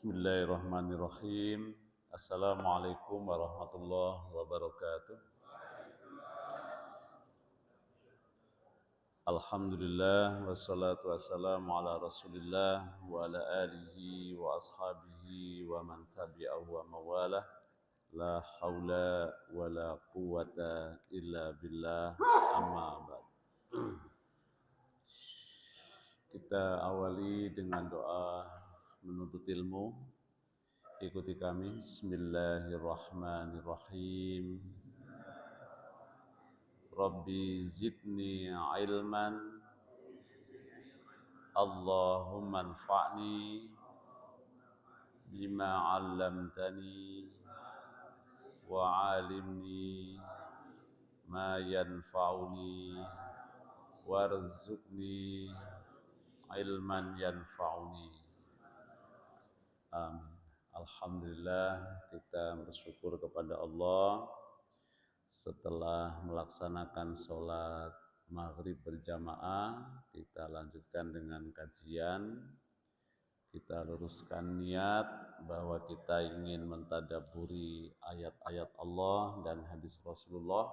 Bismillahirrahmanirrahim. Assalamualaikum warahmatullahi wabarakatuh. Alhamdulillah wassalatu wassalamu ala Rasulillah wa ala alihi wa ashabihi wa man tabi'ahu wa mawalah. La haula wa la quwata illa billah, amma ba'd. Kita awali dengan doa menuntut ilmu. Ikuti kami. Bismillahirrahmanirrahim. Rabbi zidni ilman, Allahumma anfa'ni bima 'allamtani wa 'alimni ma yanfa'uni warzuqni ilman yanfa'uni. Amin. Alhamdulillah, kita bersyukur kepada Allah setelah melaksanakan sholat maghrib berjamaah. Kita lanjutkan dengan kajian. Kita luruskan niat bahwa kita ingin mentadabburi ayat-ayat Allah dan hadis Rasulullah,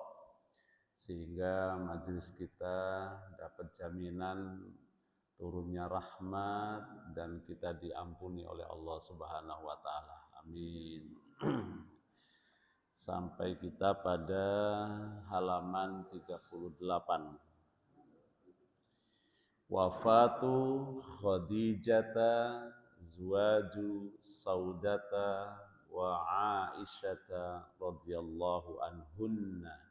sehingga majelis kita dapat jaminan turunnya rahmat dan kita diampuni oleh Allah Subhanahu wa taala. Amin. Sampai kita pada halaman 38. Wafatu Khadijata zuwaju Saudata wa Aisyata radhiyallahu anhunna.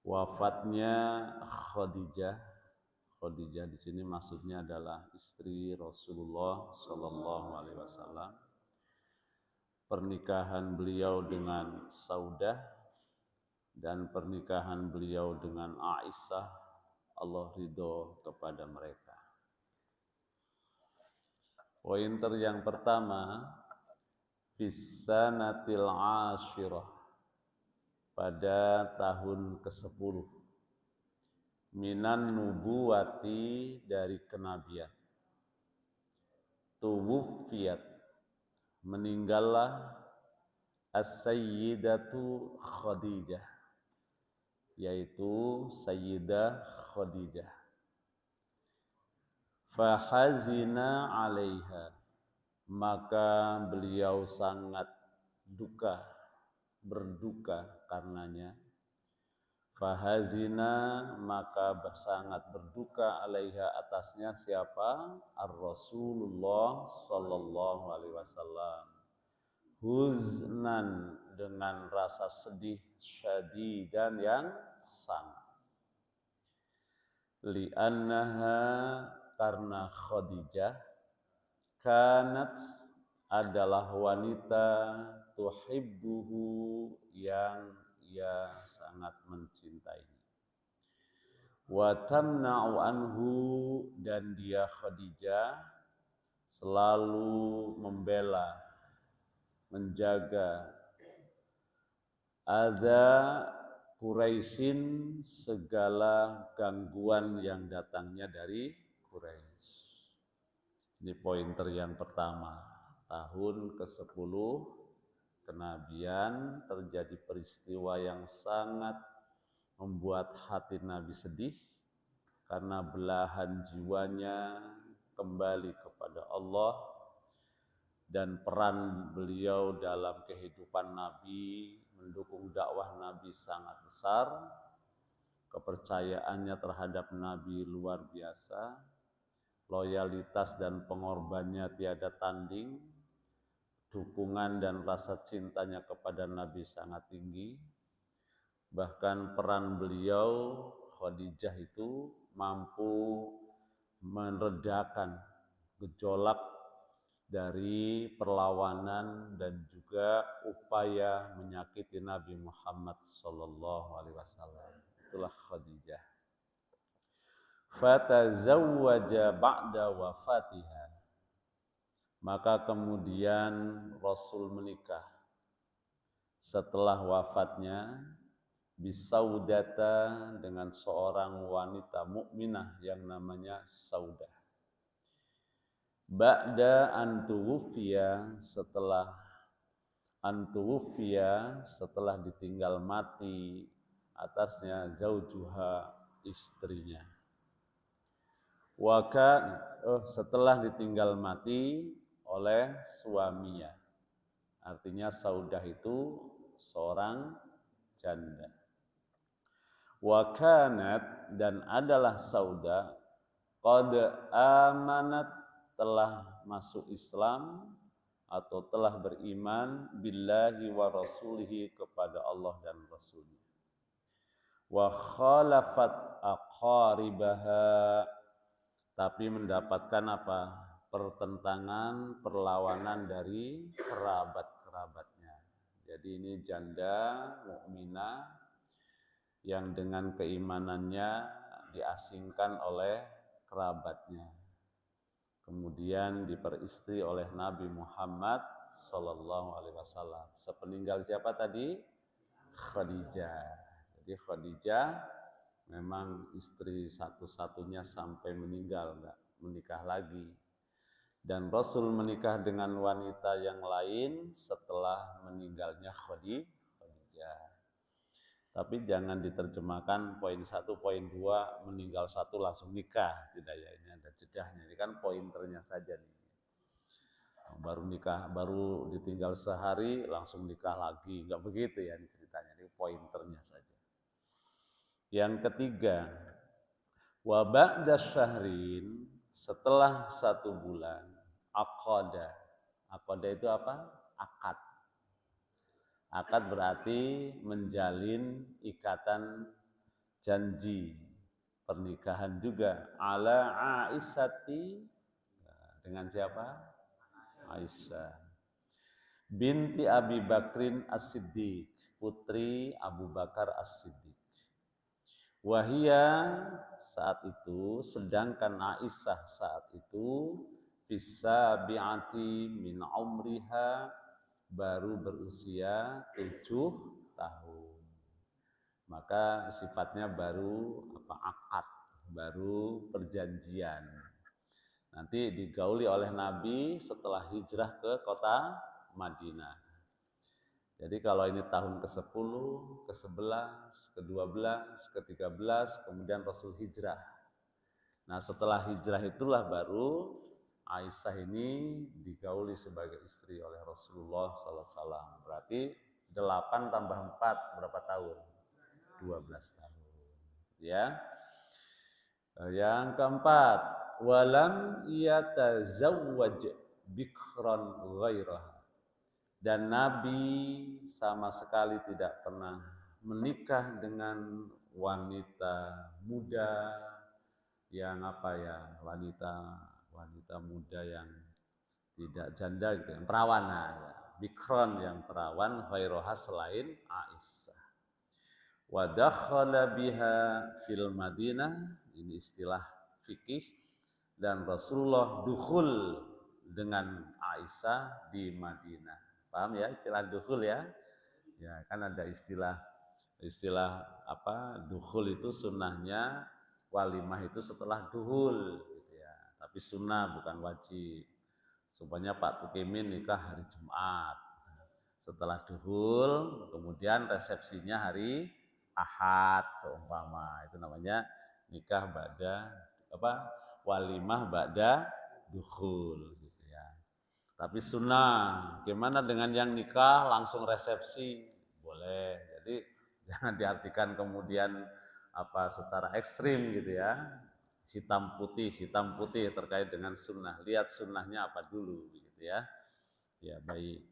Wafatnya Khadijah. Khadijah di sini maksudnya adalah istri Rasulullah sallallahu alaihi wasallam. Pernikahan beliau dengan Saudah dan pernikahan beliau dengan Aisyah, Allah ridho kepada mereka. Pointer yang pertama, Fisanatil Ashirah, pada tahun ke-10 minan nubuwati, dari kenabian. Tuwufiyat, meninggallah As-Sayyidatu Khadijah, yaitu Sayyidah Khadijah. Fahazina 'alaiha, maka beliau sangat berduka karenanya. Fahazina, maka sangat berduka 'alaiha, atasnya siapa? Ar-Rasulullah sallallahu alaihi wasallam. Huznan, dengan rasa sedih, syadidan, yang sangat. Li'annaha, karena Khadijah, kanat, adalah wanita, tuhibbuhu, yang ia sangat mencintainya. Wa tamna'u anhu, dan dia Khadijah selalu membela, menjaga adza Quraisyin, segala gangguan yang datangnya dari Quraisy. Ini pointer yang pertama. Tahun ke-10 kenabian terjadi peristiwa yang sangat membuat hati Nabi sedih, karena belahan jiwanya kembali kepada Allah, dan peran beliau dalam kehidupan Nabi, mendukung dakwah Nabi sangat besar. Kepercayaannya terhadap Nabi luar biasa. Loyalitas dan pengorbanannya tiada tanding. Dukungan dan rasa cintanya kepada Nabi sangat tinggi. Bahkan peran beliau, Khadijah, itu mampu meredakan gejolak dari perlawanan dan juga upaya menyakiti Nabi Muhammad sallallahu alaihi wasallam. Itulah Khadijah. Fatazawwaja ba'da wafatiha, maka kemudian Rasul menikah setelah wafatnya, bisaudata, dengan seorang wanita mukminah yang namanya Saudah. Ba'da antuwufiya, setelah ditinggal mati atasnya zaujuha, istrinya. Setelah ditinggal mati oleh suaminya. Artinya Saudah itu seorang janda. Wa kanat, dan adalah Saudah, qad amanat, telah masuk Islam atau telah beriman billahi wa rasulihi, kepada Allah dan Rasulnya. Wa khalafat aqaribaha, tapi mendapatkan apa? Pertentangan, perlawanan dari kerabat-kerabatnya. Jadi ini janda mukminah yang dengan keimanannya diasingkan oleh kerabatnya. Kemudian diperistri oleh Nabi Muhammad sallallahu alaihi wasallam. Sepeninggal siapa tadi? Khadijah. Jadi Khadijah memang istri satu-satunya sampai meninggal, enggak menikah lagi. Dan Rasul menikah dengan wanita yang lain setelah meninggalnya Khadijah. Tapi jangan diterjemahkan poin 1, poin 2, meninggal satu langsung nikah. Tidak ya, ini ada jedahnya. Ini kan pointernya saja nih. Baru nikah, baru ditinggal sehari langsung nikah lagi. Enggak begitu ya ceritanya, ini pointernya saja. Yang ketiga, wa ba'da syahrin, setelah 1 bulan, aqada. Aqada itu apa? Akad. Akad berarti menjalin ikatan janji pernikahan juga. Ala Aisyati, dengan siapa? Aisyah binti Abi Bakrin As-Siddiq, putri Abu Bakar As-Siddiq. Wahia, saat itu, sedangkan Aisyah saat itu bisa bi'ati min umriha, baru berusia 7 tahun. Maka sifatnya baru akad, baru perjanjian. Nanti digauli oleh Nabi setelah hijrah ke kota Madinah. Jadi kalau ini tahun ke-10, ke-11, ke-12, ke-13, kemudian Rasul hijrah. Nah setelah hijrah itulah baru Aisyah ini digauli sebagai istri oleh Rasulullah SAW. Berarti 8 tambah 4 berapa tahun? 12 tahun. Ya. Yang keempat, walam yatazawwaj bikran ghairaha. Dan Nabi sama sekali tidak pernah menikah dengan wanita muda yang wanita muda yang tidak janda gitu, yang perawan, bikron, yang perawan, ghairoha, selain Aisyah. Wa dakhala biha fil Madinah, ini istilah fikih, dan Rasulullah dukhul dengan Aisyah di Madinah. Paham ya istilah dukhul ya? Ya, kan ada istilah dukhul itu sunnahnya walimah itu setelah duhul gitu ya. Tapi sunnah bukan wajib. Supaya Pak Tukimin nikah hari Jumat. Setelah duhul, kemudian resepsinya hari Ahad seumpama. Itu namanya nikah ba'da walimah ba'da duhul. Tapi sunnah, gimana dengan yang nikah langsung resepsi? Boleh. Jadi jangan diartikan kemudian secara ekstrim gitu ya. Hitam putih terkait dengan sunnah. Lihat sunnahnya apa dulu gitu ya. Ya baik.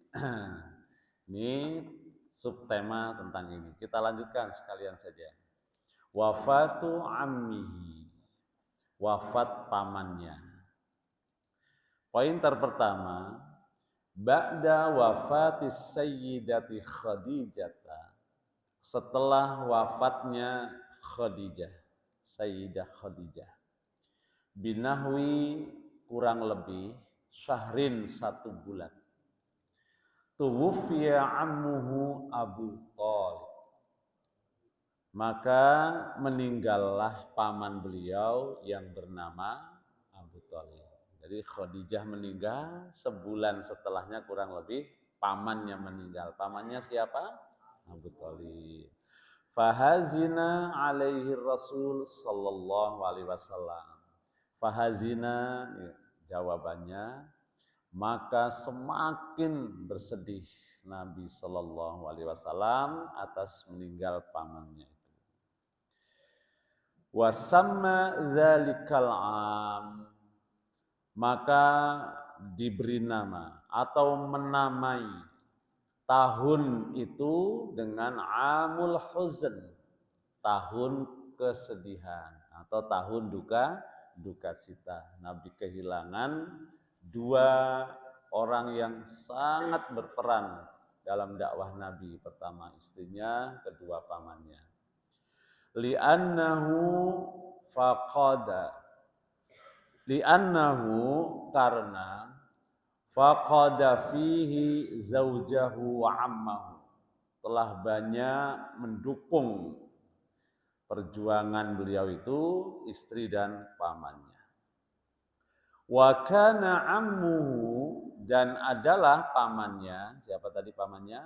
Ini subtema tentang ini. Kita lanjutkan sekalian saja. Wafatu ammihi, wafat pamannya. Pointer pertama, ba'da wafatis sayyidati Khadijah, setelah wafatnya Khadijah, Sayyidah Khadijah, binahwi kurang lebih syahrin 1 bulan, tuwufiya ammuhu Abu Thalib, maka meninggallah paman beliau yang bernama Abu Thalib. Jadi Khadijah meninggal, sebulan setelahnya kurang lebih pamannya meninggal. Pamannya siapa? Abu Thalib. Fahazina alaihi Rasul sallallahu alaihi wasallam. Fahazina, jawabannya, maka semakin bersedih Nabi sallallahu alaihi wasallam atas meninggal pamannya itu. Wasamma dzalikal am, maka diberi nama atau menamai tahun itu dengan amul huzn, tahun kesedihan atau tahun duka cita. Nabi kehilangan dua orang yang sangat berperan dalam dakwah Nabi. Pertama istrinya, kedua pamannya. Li'annahu faqada, li'annahu karena faqada fihi zaujahu wa ammahu, telah banyak mendukung perjuangan beliau itu istri dan pamannya. Wa kana ammuhu, dan adalah pamannya, siapa tadi pamannya?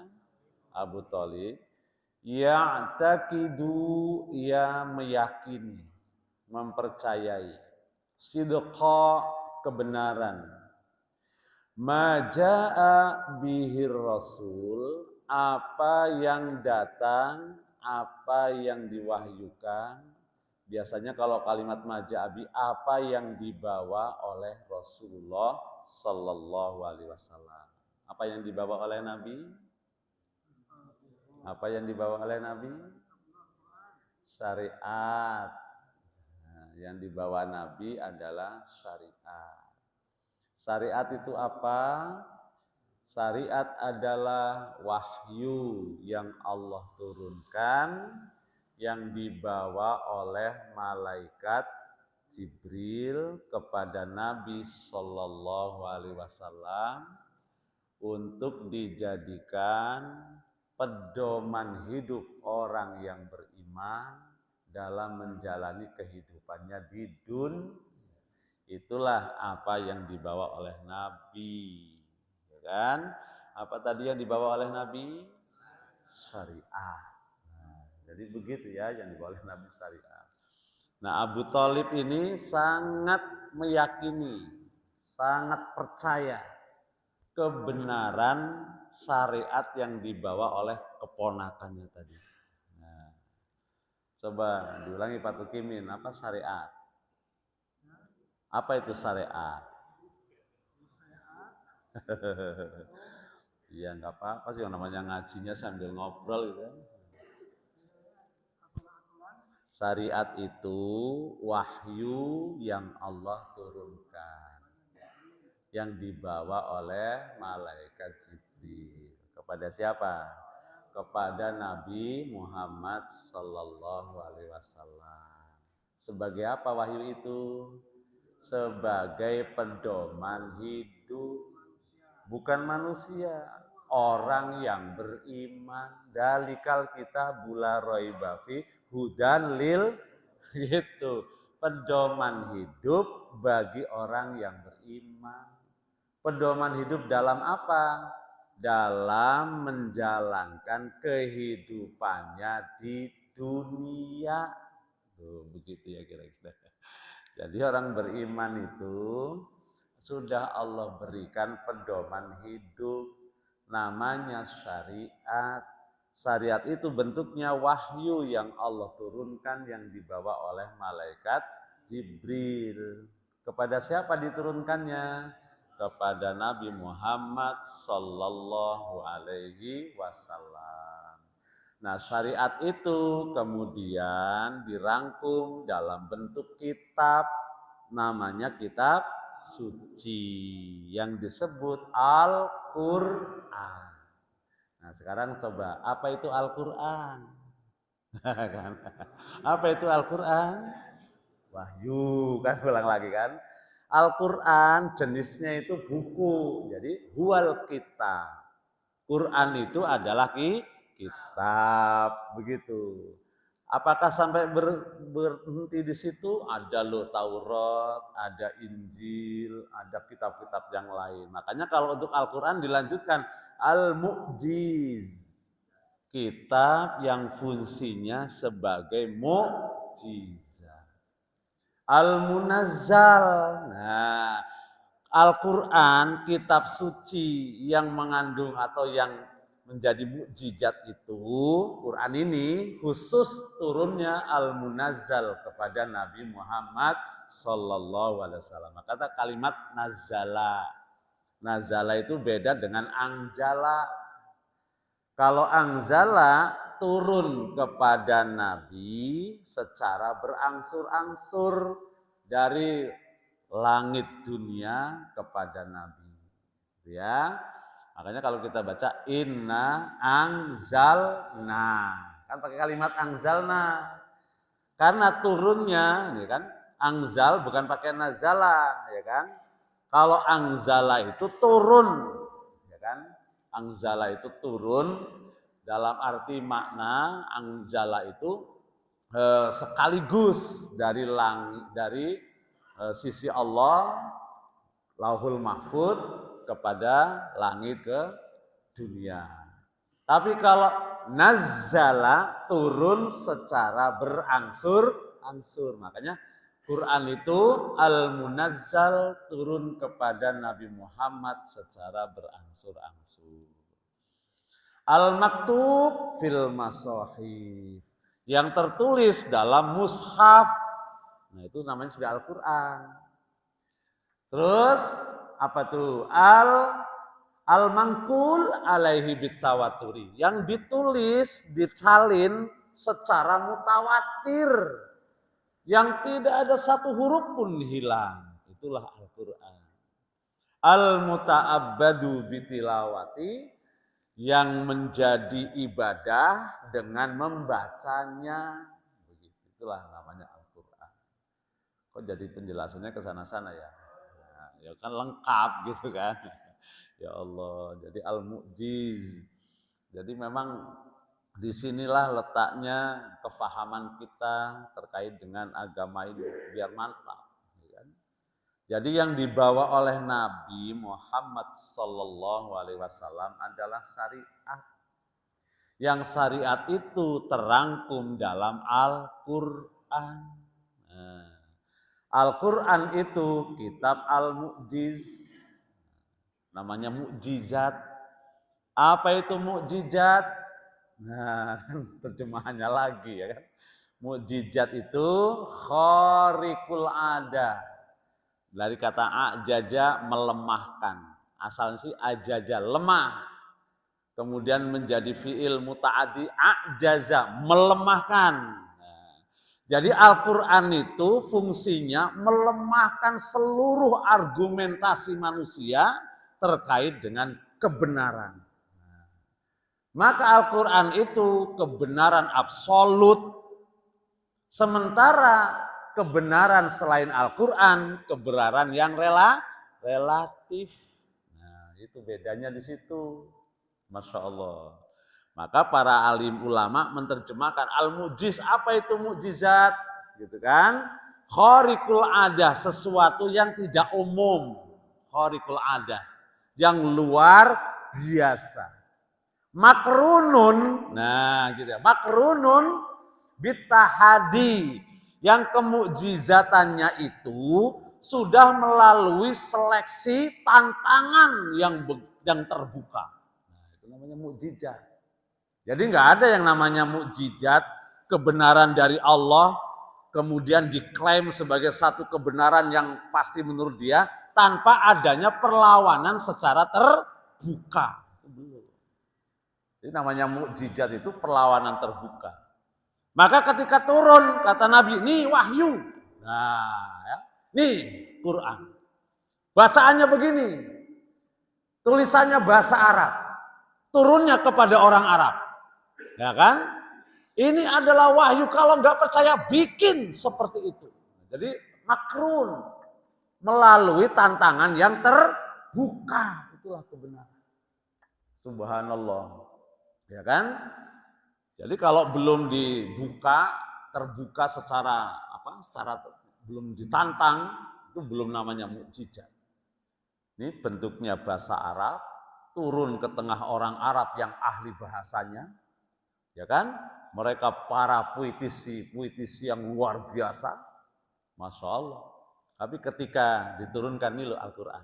Abu Thalib. Ya'taqidu, ia meyakini, mempercayai, sidqa, kebenaran, ma jaa bihir rasul, apa yang datang, apa yang diwahyukan. Biasanya kalau kalimat maja'abi, apa yang dibawa oleh Rasulullah sallallahu alaihi wasallam. Apa yang dibawa oleh Nabi? Apa yang dibawa oleh Nabi? Syariat. Nah, yang dibawa Nabi adalah syariat. Syariat itu apa? Syariat adalah wahyu yang Allah turunkan, yang dibawa oleh malaikat Jibril kepada Nabi Sallallahu Alaihi Wasallam untuk dijadikan pedoman hidup orang yang beriman dalam menjalani kehidupannya di dunia. Itulah apa yang dibawa oleh Nabi, ya kan? Apa tadi yang dibawa oleh Nabi? Syariat. Nah, jadi begitu ya yang dibawa oleh Nabi, syariat. Nah, Abu Thalib ini sangat meyakini, sangat percaya kebenaran syariat yang dibawa oleh keponakannya tadi. Nah, coba diulangi Pak Tukimin, apa syariat? Apa itu syariat? Iya, nggak apa-apa sih, namanya ngajinya sambil ngobrol gitu. Syariat itu wahyu yang Allah turunkan, yang dibawa oleh malaikat Jibril. Kepada siapa? Kepada Nabi Muhammad sallallahu alaihi wasallam. Sebagai apa wahyu itu? Sebagai pedoman hidup, bukan manusia, orang yang beriman. Dalikal kitabul la raiba fi hudan lil, gitu, pedoman hidup bagi orang yang beriman. Pedoman hidup dalam apa? Dalam menjalankan kehidupannya di dunia. Tuh, begitu ya kira-kira. Jadi orang beriman itu sudah Allah berikan pedoman hidup, namanya syariat. Syariat itu bentuknya wahyu yang Allah turunkan, yang dibawa oleh malaikat Jibril. Kepada siapa diturunkannya? Kepada Nabi Muhammad sallallahu alaihi wasallam. Nah, syariat itu kemudian dirangkum dalam bentuk kitab, namanya kitab suci yang disebut Al-Qur'an. Nah, sekarang coba, apa itu Al-Qur'an? Apa itu Al-Qur'an? Wahyu, kan ulang lagi kan? Al-Qur'an jenisnya itu buku. Jadi huwal kitab. Quran itu adalah kitab, begitu. Apakah sampai berhenti di situ? Ada loh Taurat, ada Injil, ada kitab-kitab yang lain. Makanya kalau untuk Al-Quran dilanjutkan Al-Mu'jiz, kitab yang fungsinya sebagai mukjizat. Al-Munazzal, nah Al-Quran, kitab suci yang mengandung atau yang menjadi mukjizat itu, Quran ini khusus turunnya Al-Munazzal kepada Nabi Muhammad Sallallahu Alaihi Wasallam. Kata kalimat nazala, nazala itu beda dengan anjala. Kalau anzala turun kepada Nabi secara berangsur-angsur dari langit dunia kepada Nabi. Ya. Makanya kalau kita baca inna anzalna, kan pakai kalimat anzalna. Karena turunnya, ya kan? Anzal bukan pakai nazala, ya kan? Kalau anzala itu turun, ya kan? Anzala itu turun dalam arti makna anzala itu sekaligus dari sisi Allah Lauhul Mahfud kepada langit ke dunia. Tapi kalau nazzala turun secara berangsur-angsur. Makanya Quran itu Al-Munazzal turun kepada Nabi Muhammad secara berangsur-angsur. Al-Maktub fil Masahif, yang tertulis dalam mushaf. Nah, itu namanya sudah Al-Quran. Terus apa tuh? Al-Mangkul alaihi bitawaturi, yang ditulis, disalin secara mutawatir, yang tidak ada satu huruf pun hilang. Itulah Al-Quran. Al-muta'abbadu bitilawati, yang menjadi ibadah dengan membacanya. Itulah namanya Al-Quran. Kok jadi penjelasannya ke sana-sana ya? Ya kan lengkap gitu kan. Ya Allah, jadi Al-Mu'jiz. Jadi memang disinilah letaknya kefahaman kita terkait dengan agama ini biar mantap. Jadi yang dibawa oleh Nabi Muhammad Sallallahu Alaihi Wasallam adalah syariat. Yang syariat itu terangkum dalam Al-Quran. Nah, Al-Quran itu kitab Al-Mu'jiz. Namanya mukjizat. Apa itu mukjizat? Nah, terjemahannya lagi ya kan. Mukjizat itu khariqul ada. Dari kata ajaja, melemahkan. Asalnya sih ajaja, lemah. Kemudian menjadi fiil muta'addi, ajaza, melemahkan. Jadi Al-Quran itu fungsinya melemahkan seluruh argumentasi manusia terkait dengan kebenaran. Maka Al-Quran itu kebenaran absolut. Sementara kebenaran selain Al-Quran, kebenaran yang relatif. Nah, itu bedanya di situ. Masya Allah. Maka para alim ulama menerjemahkan al-mu'jiz, apa itu mukjizat? Gitu kan? Khariqul adah, sesuatu yang tidak umum. Khariqul adah, yang luar biasa. Makrunun, nah gitu ya. Makrunun bitahadi, yang kemukjizatannya itu sudah melalui seleksi tantangan yang terbuka. Nah, itu namanya mukjizat. Jadi nggak ada yang namanya mukjizat, kebenaran dari Allah, kemudian diklaim sebagai satu kebenaran yang pasti menurut dia, tanpa adanya perlawanan secara terbuka. Jadi namanya mukjizat itu perlawanan terbuka. Maka ketika turun, kata Nabi, nih wahyu. Nah, ya, nih Quran. Bacaannya begini. Tulisannya bahasa Arab. Turunnya kepada orang Arab. Ya kan? Ini adalah wahyu, kalau nggak percaya bikin seperti itu. Jadi makrun, melalui tantangan yang terbuka. Itulah kebenaran. Subhanallah. Ya kan? Jadi kalau belum terbuka secara belum ditantang, itu belum namanya mukjizat. Ini bentuknya bahasa Arab, turun ke tengah orang Arab yang ahli bahasanya, ya kan? Mereka para puitisi yang luar biasa, Masya Allah. Tapi ketika diturunkan ini loh Al-Quran,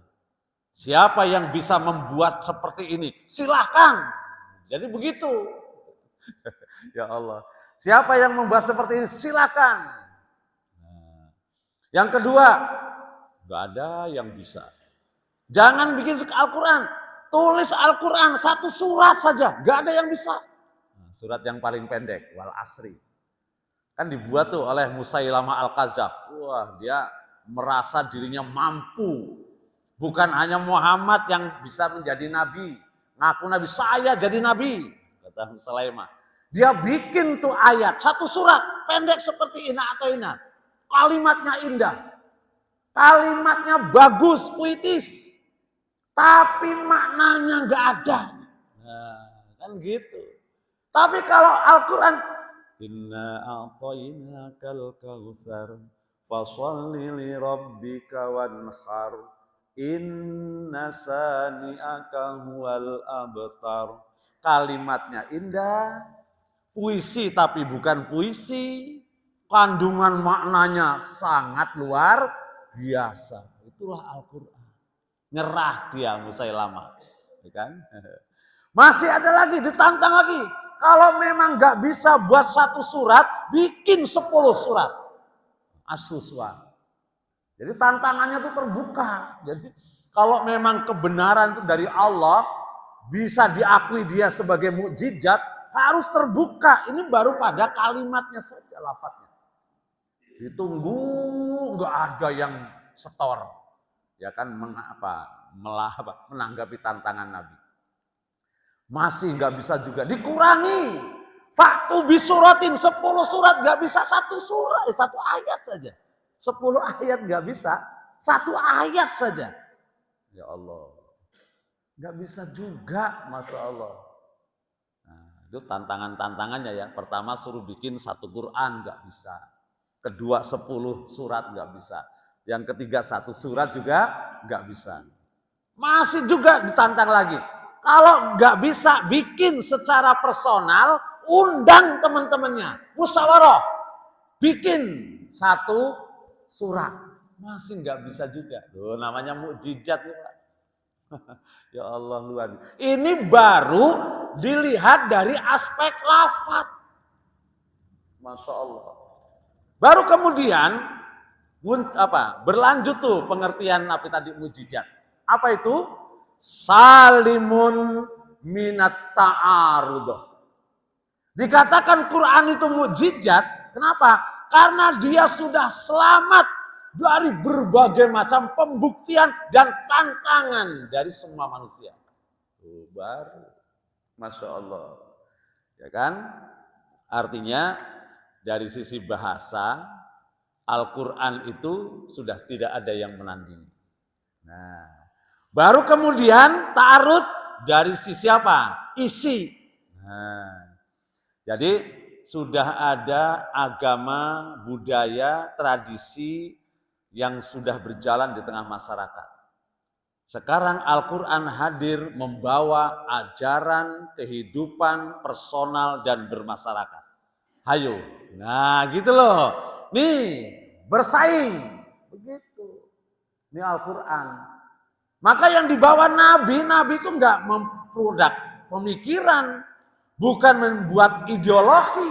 siapa yang bisa membuat seperti ini? Silahkan. Jadi begitu. Ya Allah. Siapa yang membuat seperti ini? Silahkan. Yang kedua, nggak ada yang bisa. Jangan bikin Al-Quran. Tulis Al-Quran satu surat saja. Nggak ada yang bisa. Surat yang paling pendek, wal asri. Kan dibuat tuh oleh Musailamah Al-Kadzab. Wah, dia merasa dirinya mampu. Bukan hanya Muhammad yang bisa menjadi nabi. Ngaku nabi, saya jadi nabi. Kata Musailamah. Dia bikin tuh ayat, satu surat pendek seperti ina atau ina. Kalimatnya indah. Kalimatnya bagus, puitis. Tapi maknanya nggak ada. Nah, kan gitu. Tapi kalau Al-Quran, inna a'tainakal kautsar fasholli li rabbika wanhar inna sani'aka huwal abtar. Kalimatnya indah, puisi tapi bukan puisi, kandungan maknanya sangat luar biasa. Itulah Al-Quran. Nyerah dia Musailamah, ya kan? Masih ada lagi, ditantang lagi. Kalau memang nggak bisa buat satu surat, bikin 10 surat. Asuswa. Jadi tantangannya itu terbuka. Jadi kalau memang kebenaran itu dari Allah, bisa diakui dia sebagai mukjizat, harus terbuka. Ini baru pada kalimatnya saja, lafadznya. Ditunggu, nggak ada yang setor. Ya kan menanggapi tantangan Nabi. Masih nggak bisa juga, dikurangi. Faktu bisuratin 10 surat nggak bisa satu ayat saja. 10 ayat nggak bisa, satu ayat saja. Ya Allah, nggak bisa juga, Masya Allah. Nah, itu tantangannya ya. Pertama suruh bikin satu Quran nggak bisa. Kedua 10 surat nggak bisa. Yang ketiga 1 surat juga nggak bisa. Masih juga ditantang lagi. Kalau nggak bisa bikin secara personal, undang teman-temannya, musyawarah, bikin 1 surat. Masih nggak bisa juga. Tuh, namanya mukjizat ya Pak. Ya Allah luar. Ini baru dilihat dari aspek lafaz. Masya Allah. Baru kemudian berlanjut tuh pengertian apa tadi mukjizat. Apa itu? Salimun minat ta'arud. Dikatakan Quran itu mukjizat, kenapa? Karena dia sudah selamat dari berbagai macam pembuktian dan tantangan dari semua manusia. Baru, Masya Allah. Ya kan? Artinya dari sisi bahasa, Al-Quran itu sudah tidak ada yang menandingi. Nah, baru kemudian ta'arud dari sisi apa? Isi. Nah, jadi sudah ada agama, budaya, tradisi yang sudah berjalan di tengah masyarakat. Sekarang Al-Quran hadir membawa ajaran, kehidupan, personal, dan bermasyarakat. Hayo. Nah gitu loh. Nih bersaing. Begitu. Ini Al-Quran. Maka yang dibawa Nabi itu enggak memproduk pemikiran. Bukan membuat ideologi.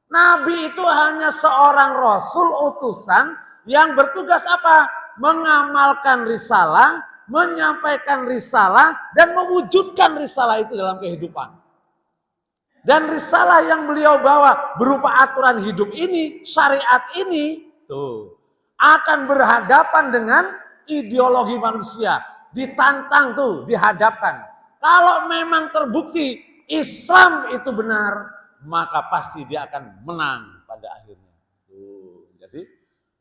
Nabi itu hanya seorang rasul utusan yang bertugas apa? Mengamalkan risalah, menyampaikan risalah, dan mewujudkan risalah itu dalam kehidupan. Dan risalah yang beliau bawa berupa aturan hidup ini, syariat ini, tuh akan berhadapan dengan ideologi manusia. Ditantang tuh, dihadapkan. Kalau memang terbukti Islam itu benar, maka pasti dia akan menang pada akhirnya. Tuh, jadi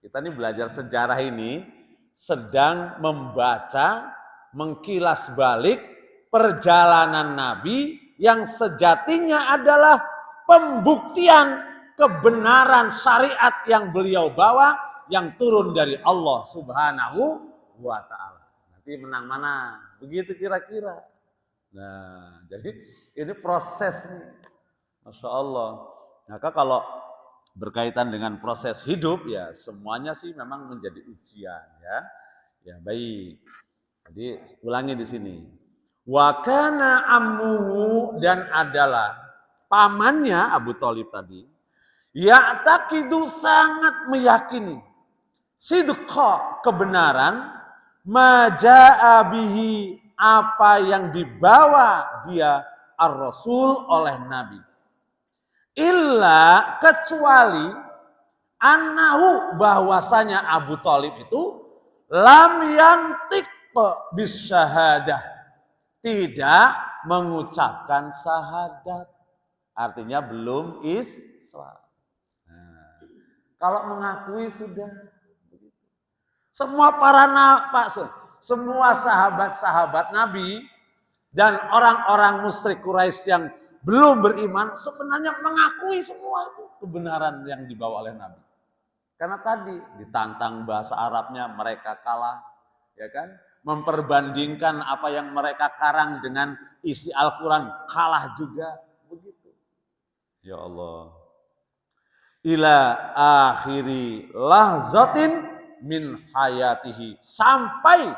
kita ini belajar sejarah ini sedang membaca, mengkilas balik perjalanan Nabi yang sejatinya adalah pembuktian kebenaran syariat yang beliau bawa yang turun dari Allah Subhanahu wa taala. Nanti menang mana? Begitu kira-kira. Nah, jadi ini proses nih. Masya Allah. Maka kalau berkaitan dengan proses hidup ya semuanya sih memang menjadi ujian ya. Ya baik. Jadi ulangi di sini. Wa kana ammuhu dan adalah pamannya Abu Thalib tadi. Ya'taqidu sangat meyakini sidqa kebenaran maja'a bihi apa yang dibawa dia ar-rasul oleh Nabi. Illa kecuali annahu bahwasanya Abu Thalib itu lam yantiq bisyahadah tidak mengucapkan syahadat artinya belum Islam. Nah, kalau mengakui sudah semua semua sahabat-sahabat Nabi dan orang-orang musyrik Quraisy yang belum beriman sebenarnya mengakui semua itu kebenaran yang dibawa oleh Nabi. Karena tadi ditantang bahasa Arabnya mereka kalah, ya kan? Memperbandingkan apa yang mereka karang dengan isi Al-Qur'an kalah juga begitu. Ya Allah. Ila akhiri lahzatin min hayatihi sampai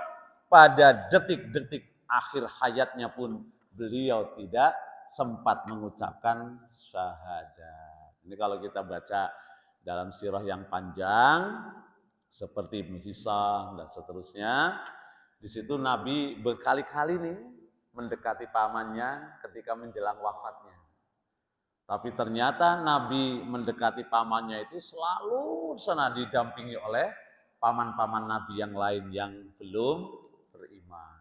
pada detik-detik akhir hayatnya pun beliau tidak sempat mengucapkan syahadat. Ini kalau kita baca dalam sirah yang panjang seperti Ibnu Hisam dan seterusnya, di situ Nabi berkali-kali nih mendekati pamannya ketika menjelang wafatnya. Tapi ternyata Nabi mendekati pamannya itu selalu sana didampingi oleh paman-paman Nabi yang lain yang belum beriman.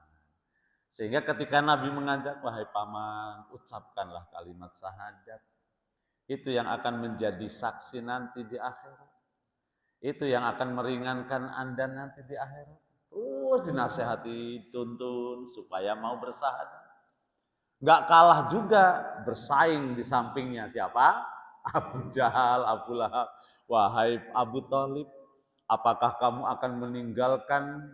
Sehingga ketika Nabi mengajak, wahai paman, ucapkanlah kalimat syahadat. Itu yang akan menjadi saksi nanti di akhirat. Itu yang akan meringankan Anda nanti di akhirat. Terus dinasehati, tuntun supaya mau bersahadat. Nggak kalah juga bersaing di sampingnya siapa? Abu Jahal, Abu Lahab. Wahai Abu Thalib, apakah kamu akan meninggalkan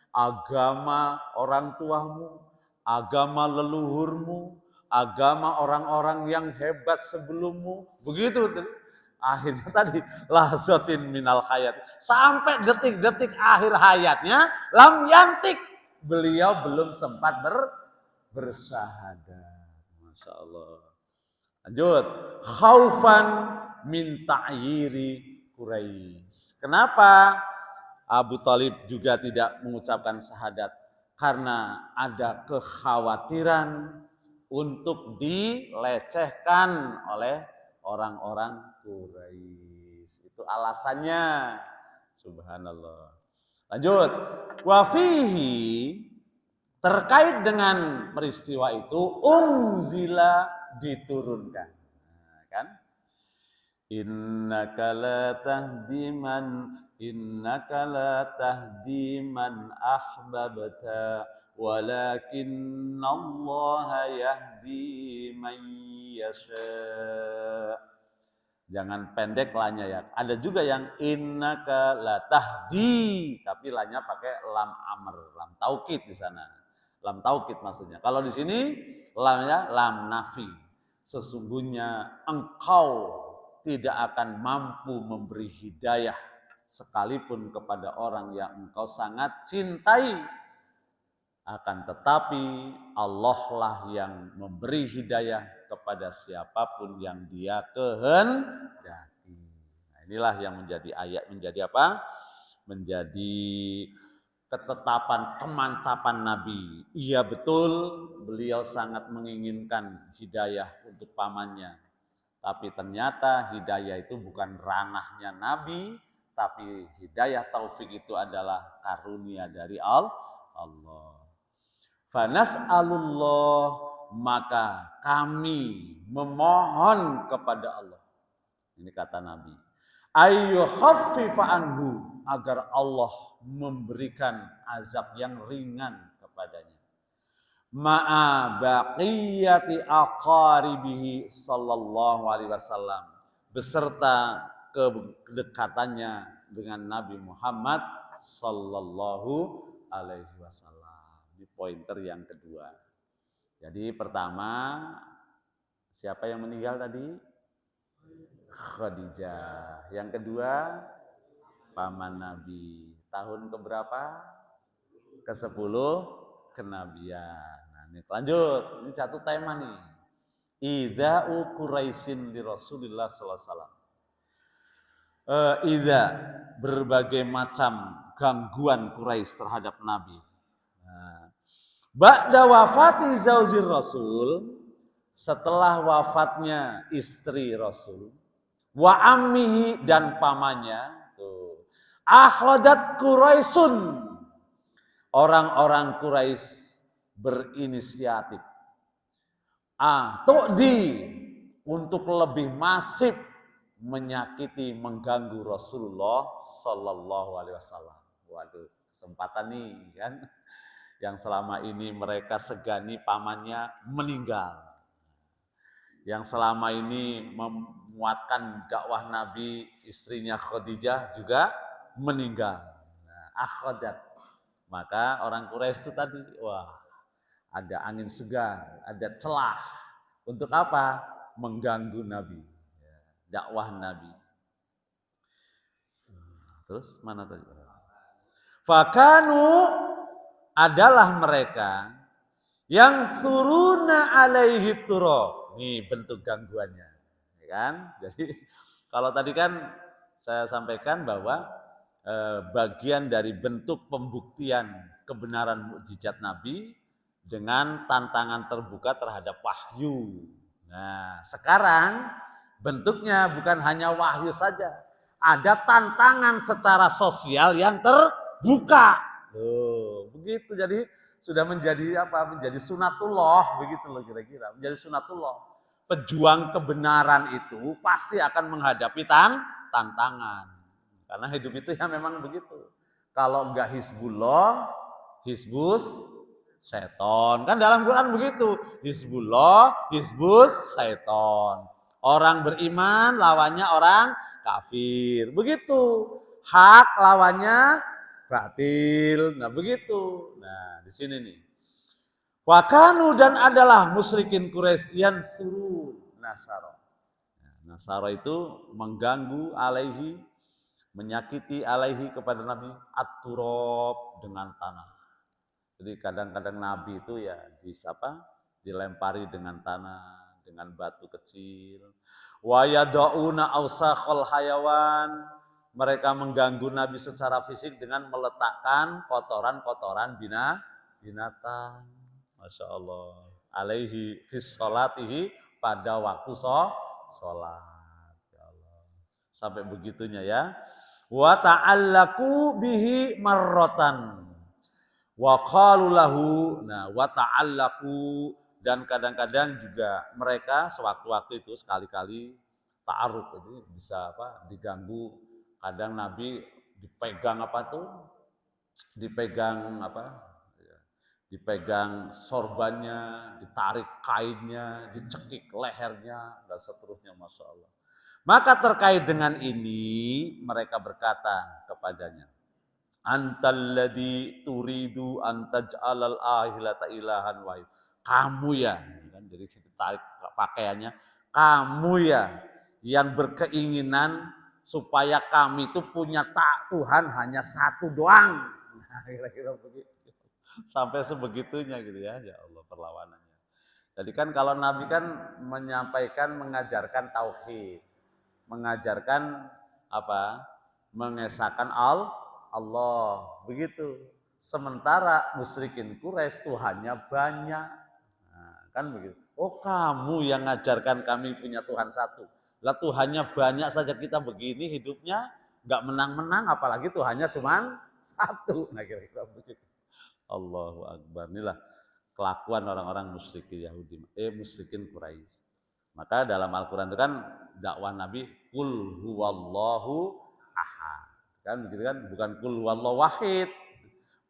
agama orang tuamu, agama leluhurmu, agama orang-orang yang hebat sebelummu? Begitu akhirnya tadi lahzatin minal hayat. Sampai detik-detik akhir hayatnya lam yantik. Beliau belum sempat bersyahadat. Masya Allah. Lanjut. Khaufan min ta'yiri Quraisy. Kenapa Abu Thalib juga tidak mengucapkan syahadat? Karena ada kekhawatiran untuk dilecehkan oleh orang-orang Quraisy. Itu alasannya. Subhanallah. Lanjut. Wa fihi terkait dengan peristiwa itu unzila diturunkan. Nah, kan? Innaka la tahdi man ahbabta walakinallaha yahdi man yasha. Jangan pendek lanya ya. Ada juga yang innaka la tahdi tapi lanya pakai lam amr, lam taukid di sana. Lam taukid maksudnya. Kalau di sini lamnya lam nafi. Sesungguhnya engkau tidak akan mampu memberi hidayah sekalipun kepada orang yang engkau sangat cintai. Akan tetapi Allah lah yang memberi hidayah kepada siapapun yang Dia kehendaki. Nah, inilah yang menjadi ayat, menjadi apa? Menjadi ketetapan, kemantapan Nabi. Iya betul, beliau sangat menginginkan hidayah untuk pamannya. Tapi ternyata hidayah itu bukan ranahnya Nabi, tapi hidayah taufik itu adalah karunia dari Allah. Fanas'alullah, maka kami memohon kepada Allah. Ini kata Nabi. Ayyukhaffifa anhu, agar Allah memberikan azab yang ringan kepadanya. ma'a baqiyati aqaribihi sallallahu alaihi wasallam, beserta kedekatannya dengan Nabi Muhammad sallallahu alaihi wasallam. Di pointer yang kedua. Jadi pertama, siapa yang meninggal tadi? Khadijah. Yang kedua, paman Nabi. Tahun keberapa? Ke-10 kenabian. Nah, ini lanjut. Ini satu tema nih. Idza'u Quraisyin li Rasulillah sallallahu alaihi wasallam. Idza, berbagai macam gangguan Quraisy terhadap Nabi. Nah, ba'da wafati zaujir Rasul, setelah wafatnya istri Rasul, wa ammihi dan pamannya, tuh. Akhadat Quraisyun, orang-orang Quraisy berinisiatif. Tu'di, untuk lebih masif menyakiti, mengganggu Rasulullah sallallahu alaihi wasallam. Waduh, kesempatan nih kan. Yang selama ini mereka segani pamannya meninggal. Yang selama ini memuatkan dakwah Nabi, istrinya Khadijah juga meninggal. Nah, akhadat. Maka orang Quraisy itu tadi, wah, ada angin segar, ada celah. Untuk apa? Mengganggu Nabi, dakwah Nabi. Terus mana tadi? Fakanu, adalah mereka yang suruna alaihi turab. Nih bentuk gangguannya, ya kan? Jadi kalau tadi kan saya sampaikan bahwa bagian dari bentuk pembuktian kebenaran mukjizat Nabi dengan tantangan terbuka terhadap wahyu. Nah, sekarang bentuknya bukan hanya wahyu saja, ada tantangan secara sosial yang terbuka. Loh, begitu. Jadi sudah menjadi apa? Menjadi sunatullah, begitu loh kira-kira. Menjadi sunatullah. Pejuang kebenaran itu pasti akan menghadapi tantangan. Karena hidup itu ya memang begitu. Kalau enggak Hizbullah, Hizbus Seton. Kan dalam Quran begitu. Hizbullah, Hizbus Seton. Orang beriman lawannya orang kafir. Begitu. Hak lawannya batil. Nah begitu. Nah di sini nih. Wakanu, dan adalah musyrikin Quraisy yang turun Nasara. Nasara itu mengganggu alaihi, menyakiti alaihi kepada Nabi at-turab, dengan tanah. Jadi kadang-kadang Nabi itu ya dilempari dengan tanah, dengan batu kecil. Wa yad'una awsakhal hayawan, mereka mengganggu Nabi secara fisik dengan meletakkan kotoran-kotoran binatang. Masya Allah. Alaihi fis sholatihi, pada waktu sholat. Ya Allah. Sampai begitunya ya. Wa ta'allaku bihi marrotan. Wa qalu lahu, nah wa ta'allaku, dan kadang-kadang juga mereka sewaktu-waktu itu sekali-kali ta'aruf, itu bisa diganggu. Kadang Nabi dipegang dipegang sorbannya, ditarik kainnya, dicekik lehernya, dan seterusnya, Masya Allah. Maka terkait dengan ini mereka berkata kepadanya, antalladzi turidu antaj'alal ahilata ilahan wa kamu ya, kan, jadi ditarik pakaiannya, kamu ya yang berkeinginan supaya kami itu punya Tuhan hanya satu doang. Nah, kira-kira begitu. Sampai sebegitunya gitu ya, ya Allah perlawanannya. Jadi kan kalau Nabi kan menyampaikan, mengajarkan tauhid, mengajarkan mengesahkan Allah, begitu. Sementara musyrikin Quraisy Tuhannya banyak. Nah, kan begitu. Oh, kamu yang ngajarkan kami punya Tuhan satu. Lah Tuhannya banyak saja kita begini hidupnya, nggak menang-menang, apalagi Tuhannya cuma satu. Nah, kira-kira begitu. Allahu Akbar. Inilah kelakuan orang-orang musyrikin musyrikin Quraisy. Maka dalam Al-Quran itu kan dakwah Nabi, kul huwallahu ahad. Kan begitu kan, bukan kul huwallahu wahid.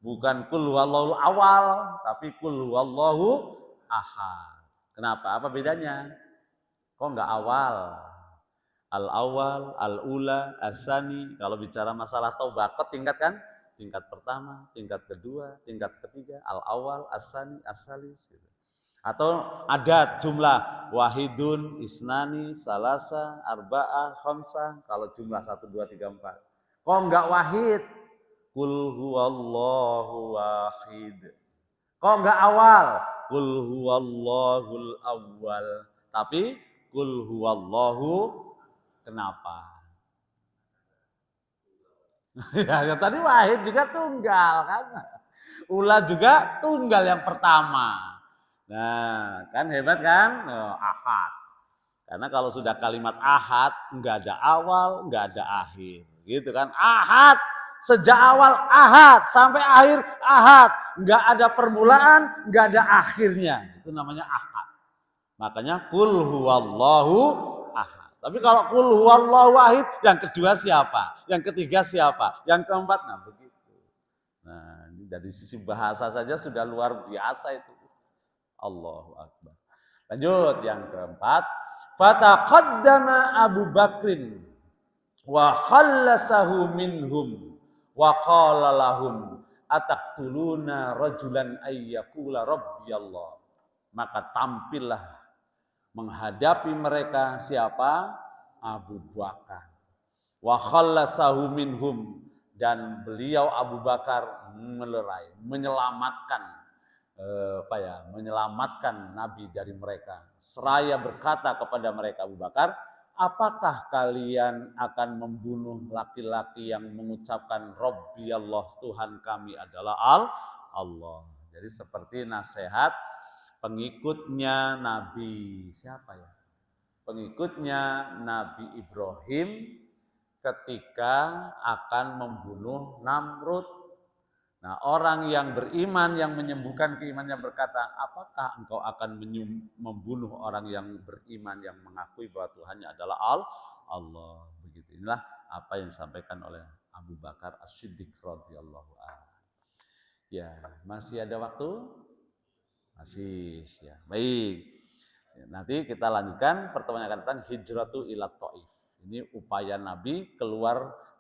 Bukan kul huwallahu awal, tapi kul huwallahu ahad. Kenapa? Apa bedanya? Kok enggak awal? Al-awal, al-ula, as-sani. Kalau bicara masalah taubakat tingkat kan? Tingkat pertama, tingkat kedua, tingkat ketiga, al-awal, as-sani, as-salis. Gitu. Atau ada jumlah wahidun, isnani, salasa, arba'ah, khamsah. Kalau jumlah 1, 2, 3, 4. Kok enggak wahid? Kul huwallahu wahid. Kok enggak awal? Kul huwallahul awwal. Tapi kul huwallahu kenapa? Ya, tadi wahid juga tunggal kan. Ula juga tunggal yang pertama. Nah, kan hebat kan? Ahad. Karena kalau sudah kalimat ahad, enggak ada awal, enggak ada akhir. Gitu kan? Ahad. Sejak awal ahad sampai akhir ahad. Enggak ada permulaan, enggak ada akhirnya. Itu namanya ahad. Makanya kul huwallahu ahad. Tapi kalau kul huwallahu wahid, yang kedua siapa? Yang ketiga siapa? Yang keempat, nah begitu. Nah, ini dari sisi bahasa saja sudah luar biasa itu. Allahu Akbar. Lanjut yang keempat. Fataqaddama Abu Bakrin wa khallasahu minhum wa qala lahum ataqtuluna rajulan ayyakula rabbiyallah. Maka tampillah menghadapi mereka siapa? Abu Bakar. Wa khallasahu minhum, dan beliau Abu Bakar melerai, menyelamatkan Nabi dari mereka. Seraya berkata kepada mereka Abu Bakar, apakah kalian akan membunuh laki-laki yang mengucapkan Rabbi Allah, Tuhan kami adalah Allah. Jadi seperti nasihat pengikutnya Nabi siapa ya? Pengikutnya Nabi Ibrahim ketika akan membunuh Namrud. Nah, orang yang beriman, yang menyembuhkan keimannya berkata, apakah engkau akan membunuh orang yang beriman, yang mengakui bahwa Tuhannya adalah Allah. Begitu. Inilah apa yang disampaikan oleh Abu Bakar As-Siddiq radhiyallahu anhu. Ya, masih ada waktu? Masih, ya. Baik. Nanti kita lanjutkan pertemuan yang akan datang, hijratu ila Thaif. Ini upaya Nabi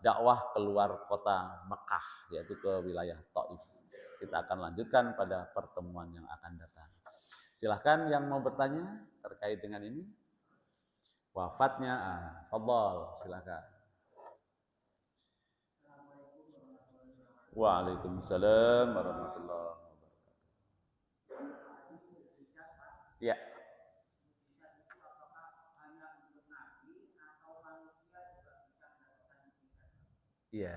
dakwah keluar kota Mekah, yaitu ke wilayah Thaif. Kita akan lanjutkan pada pertemuan yang akan datang. Silahkan yang mau bertanya terkait dengan ini. Wafatnya, fadhol, silahkan. Waalaikumsalam warahmatullahi wabarakatuh. Ya. Iya.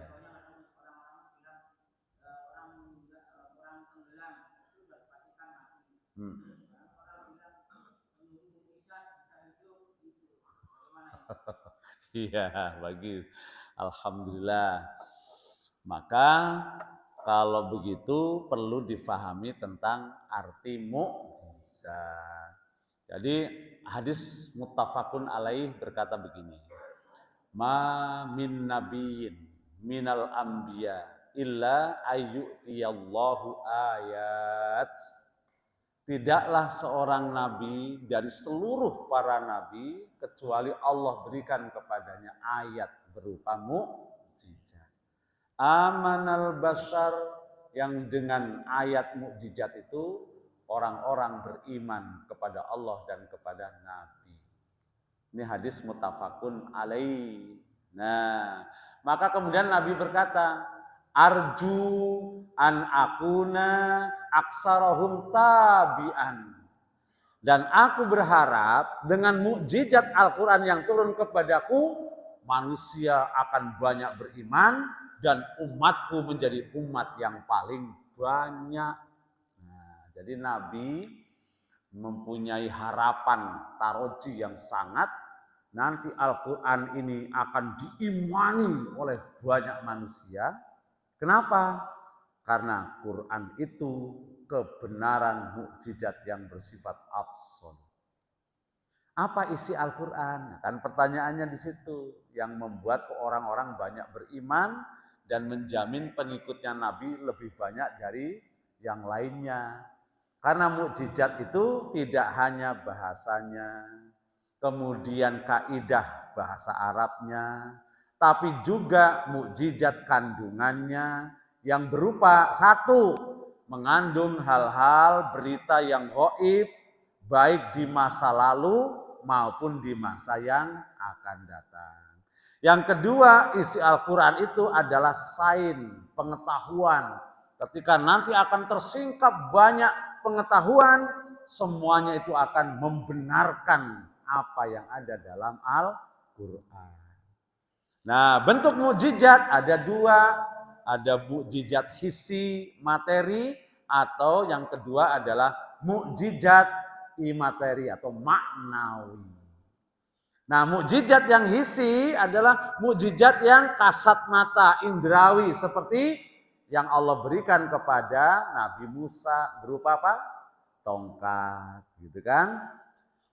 Iya, bagus. Alhamdulillah. Maka kalau begitu perlu difahami tentang arti mukjizat. Jadi hadis muttafaqun alaih berkata begini. Ma min nabiyyin minal anbiya illa ayyutiyallahu ayat. Tidaklah seorang nabi dari seluruh para nabi kecuali Allah berikan kepadanya ayat berupa mukjizat. Amanal bashar, yang dengan ayat mukjizat itu orang-orang beriman kepada Allah dan kepada nabi. Ini hadis muttafaqun alaih. Nah, maka kemudian Nabi berkata, arju an akuna aksarahum tabi'an. Dan aku berharap dengan mukjizat Al-Quran yang turun kepadaku, manusia akan banyak beriman dan umatku menjadi umat yang paling banyak. Nah, jadi Nabi mempunyai harapan taroji yang sangat, nanti Al-Quran ini akan diimani oleh banyak manusia. Kenapa? Karena Quran itu kebenaran mukjizat yang bersifat absolut. Apa isi Al-Quran? Kan pertanyaannya di situ yang membuat orang-orang banyak beriman dan menjamin pengikutnya Nabi lebih banyak dari yang lainnya. Karena mukjizat itu tidak hanya bahasanya, kemudian kaidah bahasa Arabnya, tapi juga mukjizat kandungannya yang berupa satu, mengandung hal-hal berita yang gaib baik di masa lalu maupun di masa yang akan datang. Yang kedua, isi Al-Quran itu adalah sains, pengetahuan. Ketika nanti akan tersingkap banyak pengetahuan, semuanya itu akan membenarkan apa yang ada dalam Al-Quran. Nah, bentuk mukjizat ada dua, ada mukjizat hissi materi atau yang kedua adalah mukjizat imateri atau maknawi. Nah, mukjizat yang hissi adalah mukjizat yang kasat mata, indrawi, seperti yang Allah berikan kepada Nabi Musa berupa apa? Tongkat, gitu kan?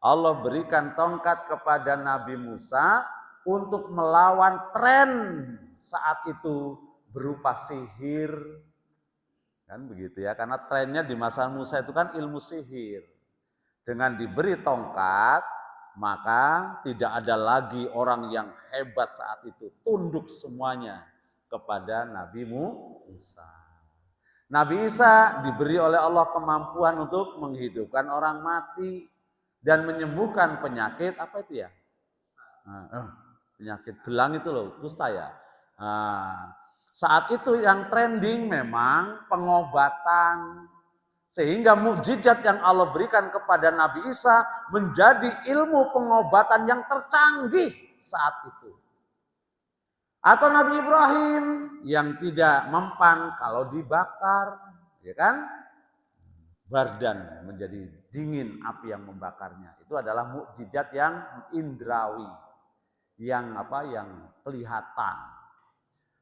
Allah berikan tongkat kepada Nabi Musa untuk melawan tren saat itu berupa sihir. Kan begitu ya, karena trennya di masa Musa itu kan ilmu sihir. Dengan diberi tongkat, maka tidak ada lagi orang yang hebat saat itu, tunduk semuanya kepada Nabi Musa. Nabi Isa diberi oleh Allah kemampuan untuk menghidupkan orang mati dan menyembuhkan penyakit apa itu ya? Penyakit belang itu loh, kusta ya. Saat itu yang trending memang pengobatan. Sehingga mukjizat yang Allah berikan kepada Nabi Isa menjadi ilmu pengobatan yang tercanggih saat itu. Atau Nabi Ibrahim yang tidak mempan kalau dibakar, ya kan? Bardan, menjadi dingin api yang membakarnya. Itu adalah mukjizat yang indrawi, yang kelihatan.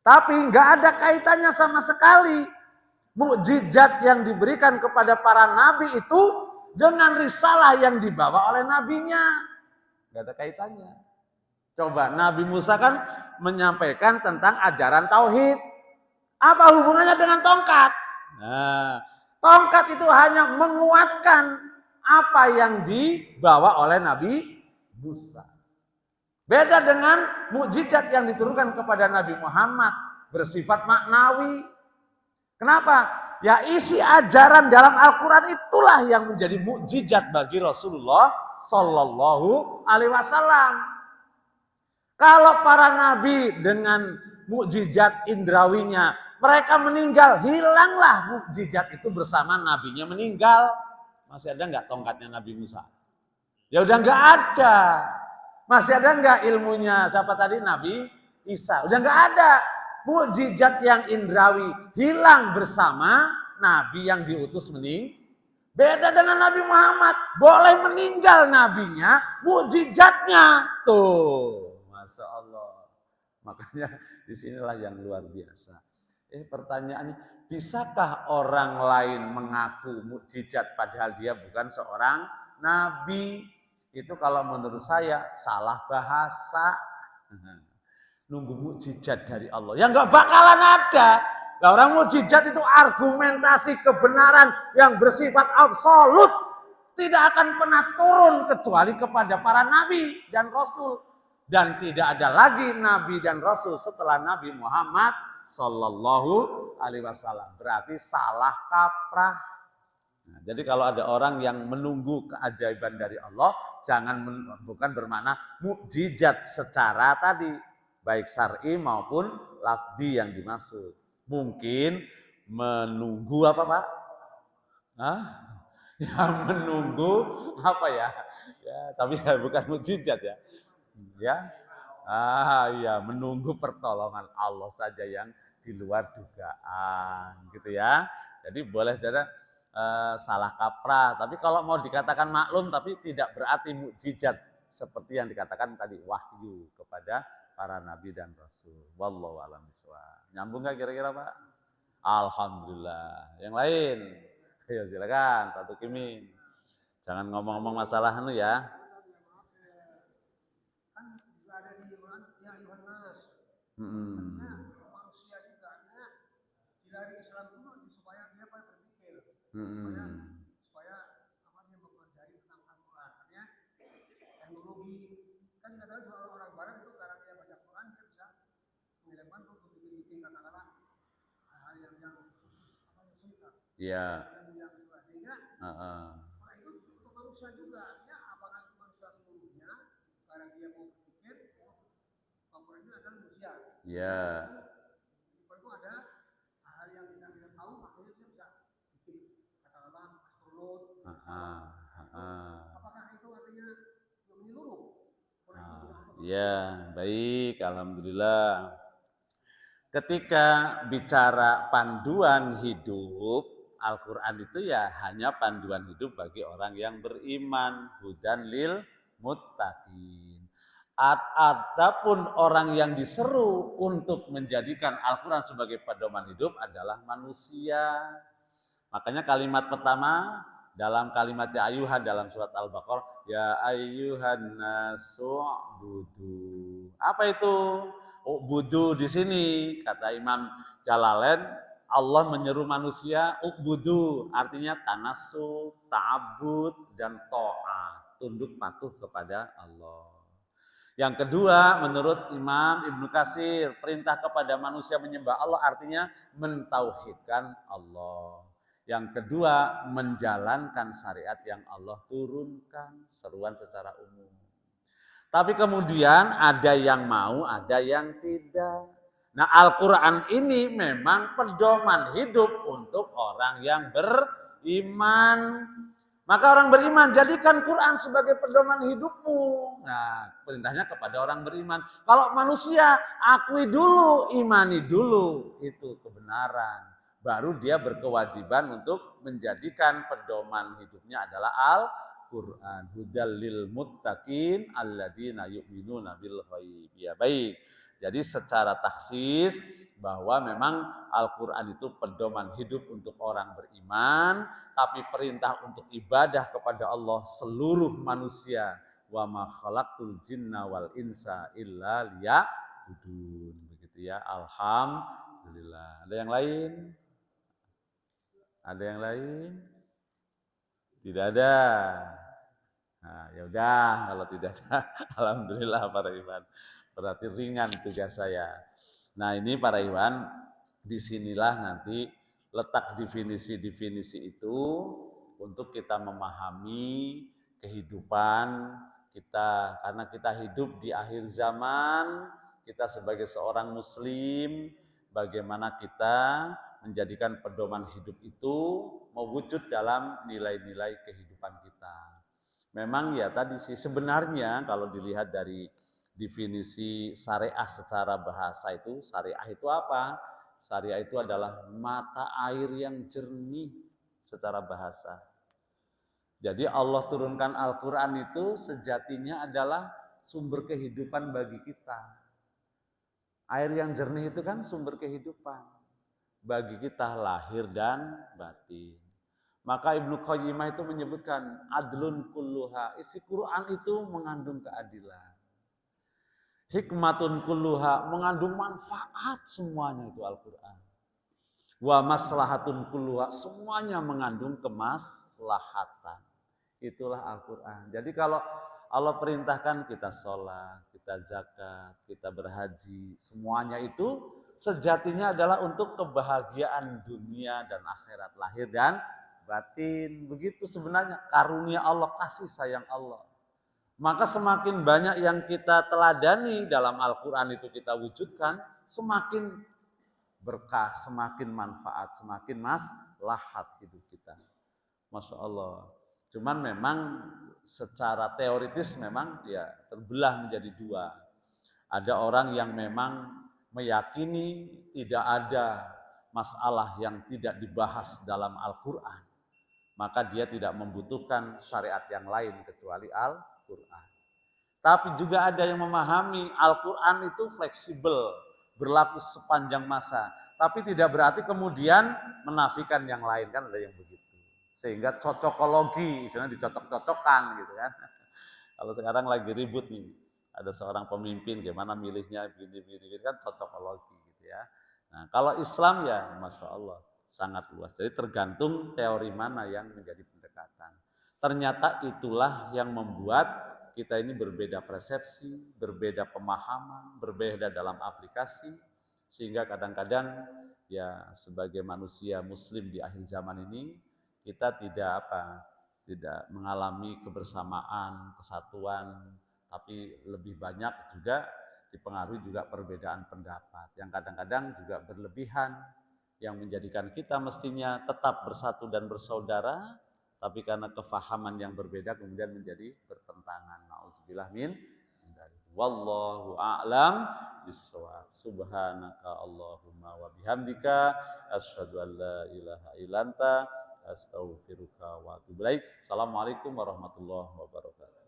Tapi nggak ada kaitannya sama sekali mukjizat yang diberikan kepada para nabi itu dengan risalah yang dibawa oleh nabinya. Gak ada kaitannya. Coba Nabi Musa kan menyampaikan tentang ajaran tauhid. Apa hubungannya dengan tongkat? Nah, tongkat itu hanya menguatkan apa yang dibawa oleh Nabi Musa. Beda dengan mukjizat yang diturunkan kepada Nabi Muhammad, bersifat maknawi. Kenapa? Ya isi ajaran dalam Al-Quran itulah yang menjadi mukjizat bagi Rasulullah Sallallahu Alaihi Wasallam. Kalau para nabi dengan mukjizat indrawinya mereka meninggal, hilanglah mukjizat itu bersama nabinya meninggal. Masih ada nggak tongkatnya Nabi Musa? Ya udah nggak ada. Masih ada nggak ilmunya siapa tadi Nabi Isa? Udah nggak ada. Mukjizat yang indrawi hilang bersama nabi yang diutus meninggal. Beda dengan Nabi Muhammad, boleh meninggal nabinya, mukjizatnya tuh, masya Allah. Makanya disinilah yang luar biasa. Pertanyaannya, bisakah orang lain mengaku mukjizat padahal dia bukan seorang nabi? Itu kalau menurut saya salah bahasa. Nunggu mukjizat dari Allah. Ya nggak bakalan ada. Nah, orang mukjizat itu argumentasi kebenaran yang bersifat absolut. Tidak akan pernah turun kecuali kepada para nabi dan rasul. Dan tidak ada lagi nabi dan rasul setelah Nabi Muhammad Sallallahu Alaihi Wasallam. Berarti salah kaprah. Nah, jadi kalau ada orang yang menunggu keajaiban dari Allah, bukan bermakna mukjizat secara tadi. Baik syar'i maupun lafzi yang dimaksud. Mungkin menunggu apa Pak? Ya menunggu apa ya? Ya tapi bukan mukjizat ya. Ya. Ya menunggu pertolongan Allah saja yang di luar dugaan gitu ya. Jadi boleh saja salah kaprah. Tapi kalau mau dikatakan maklum tapi tidak berarti mukjizat seperti yang dikatakan tadi wahyu kepada para nabi dan rasul. Wallahu a'lam bishawab. Nyambung nggak kira-kira Pak? Alhamdulillah. Yang lain? Ayo silakan Pak Tukimin. Jangan ngomong-ngomong masalah ya. Kan juga ada di Quran ya Yohanes. Manusia juga supaya mempelajari tentang Al-Quran. Artinya teknologi kan kadang-kadang orang-orang barat itu karena dia baca Quran dia bisa menghilangkan untuk bikin katakanlah hal yang susah. Iya. Sehingga orang itu untuk manusia juga, artinya apakah itu manusia seluruhnya karena dia mau berpikir Al-Quran itu adalah manusia. Iya. Itu ada hal yang kita tidak tahu, makanya dia bisa bikin katakanlah astronot. Apakah itu artinya menyeluruh? Ya, baik, alhamdulillah. Ketika bicara panduan hidup, Al-Quran itu ya hanya panduan hidup bagi orang yang beriman, hudan lil muttaqin. Adapun orang yang diseru untuk menjadikan Al-Quran sebagai pedoman hidup adalah manusia. Makanya kalimat pertama dalam kalimat ya ayuhan dalam surat Al-Baqarah, ya ayyuhan nasu'budu. Apa itu? Ubudu di sini kata Imam Jalalain, Allah menyeru manusia ubudu, artinya tanasu, ta'abud dan ta'at, tunduk patuh kepada Allah. Yang kedua, menurut Imam Ibnu Katsir, perintah kepada manusia menyembah Allah artinya mentauhidkan Allah. Yang kedua, menjalankan syariat yang Allah turunkan, seruan secara umum. Tapi kemudian ada yang mau, ada yang tidak. Nah, Al-Quran ini memang pedoman hidup untuk orang yang beriman. Maka orang beriman, jadikan Quran sebagai pedoman hidupmu. Nah, perintahnya kepada orang beriman. Kalau manusia, akui dulu, imani dulu. Itu kebenaran. Baru dia berkewajiban untuk menjadikan pedoman hidupnya adalah Al-Quran. Hudal lil muttaqin alladzina yu'minuna bil ghaib. Ya, baik. Jadi secara taksis bahwa memang Al-Quran itu pedoman hidup untuk orang beriman, tapi perintah untuk ibadah kepada Allah seluruh manusia. Wa ma khalaqtul jinna wal insa illa liya'budun. Begitu ya. Alhamdulillah. Ada yang lain? Ada yang lain? Tidak ada. Nah, ya udah kalau tidak ada, alhamdulillah para iman. Berarti ringan tugas saya. Nah, ini para iman, disinilah nanti letak definisi-definisi itu untuk kita memahami kehidupan kita, karena kita hidup di akhir zaman, kita sebagai seorang muslim, bagaimana kita menjadikan pedoman hidup itu mewujud dalam nilai-nilai kehidupan kita. Memang ya tadi sih sebenarnya kalau dilihat dari definisi syariah secara bahasa itu, syariah itu apa? Syariah itu adalah mata air yang jernih secara bahasa. Jadi Allah turunkan Al-Quran itu sejatinya adalah sumber kehidupan bagi kita. Air yang jernih itu kan sumber kehidupan bagi kita lahir dan batin. Maka Ibnu Qayyimah itu menyebutkan adlun kulluha, isi Quran itu mengandung keadilan. Hikmatun kulluha, mengandung manfaat semuanya itu Al-Quran. Wa maslahatun kulluha, semuanya mengandung kemaslahatan. Itulah Al-Quran. Jadi kalau Allah perintahkan kita sholat, kita zakat, kita berhaji, semuanya itu sejatinya adalah untuk kebahagiaan dunia dan akhirat, lahir dan batin. Begitu sebenarnya karunia Allah, kasih sayang Allah. Maka semakin banyak yang kita teladani dalam Al-Quran itu kita wujudkan, semakin berkah, semakin manfaat, semakin maslahat hidup kita. Masya Allah. Cuman memang secara teoritis memang ya terbelah menjadi dua. Ada orang yang memang meyakini tidak ada masalah yang tidak dibahas dalam Al-Quran. Maka dia tidak membutuhkan syariat yang lain kecuali Al-Quran. Tapi juga ada yang memahami Al-Quran itu fleksibel, berlaku sepanjang masa. Tapi tidak berarti kemudian menafikan yang lain, kan ada yang begitu. Sehingga cocokologi, istilahnya dicocok-cocokkan gitu kan. Kalau sekarang lagi ribut nih, ada seorang pemimpin gimana milihnya, gini kan cocokologi gitu ya. Nah, kalau Islam ya Masya Allah, sangat luas. Jadi tergantung teori mana yang menjadi pendekatan. Ternyata itulah yang membuat kita ini berbeda persepsi, berbeda pemahaman, berbeda dalam aplikasi, sehingga kadang-kadang ya sebagai manusia muslim di akhir zaman ini kita tidak mengalami kebersamaan, kesatuan, tapi lebih banyak juga dipengaruhi juga perbedaan pendapat yang kadang-kadang juga berlebihan, yang menjadikan kita mestinya tetap bersatu dan bersaudara, tapi karena kefahaman yang berbeda kemudian menjadi bertentangan. Nauzubillah min dzalik. Wallahu a'lam bishawab. Subhanaka Allahumma wa bihamdika asyhadu an la ilaha illa anta astaghfiruka wa atubu ilaik. Assalamualaikum warahmatullahi wabarakatuh.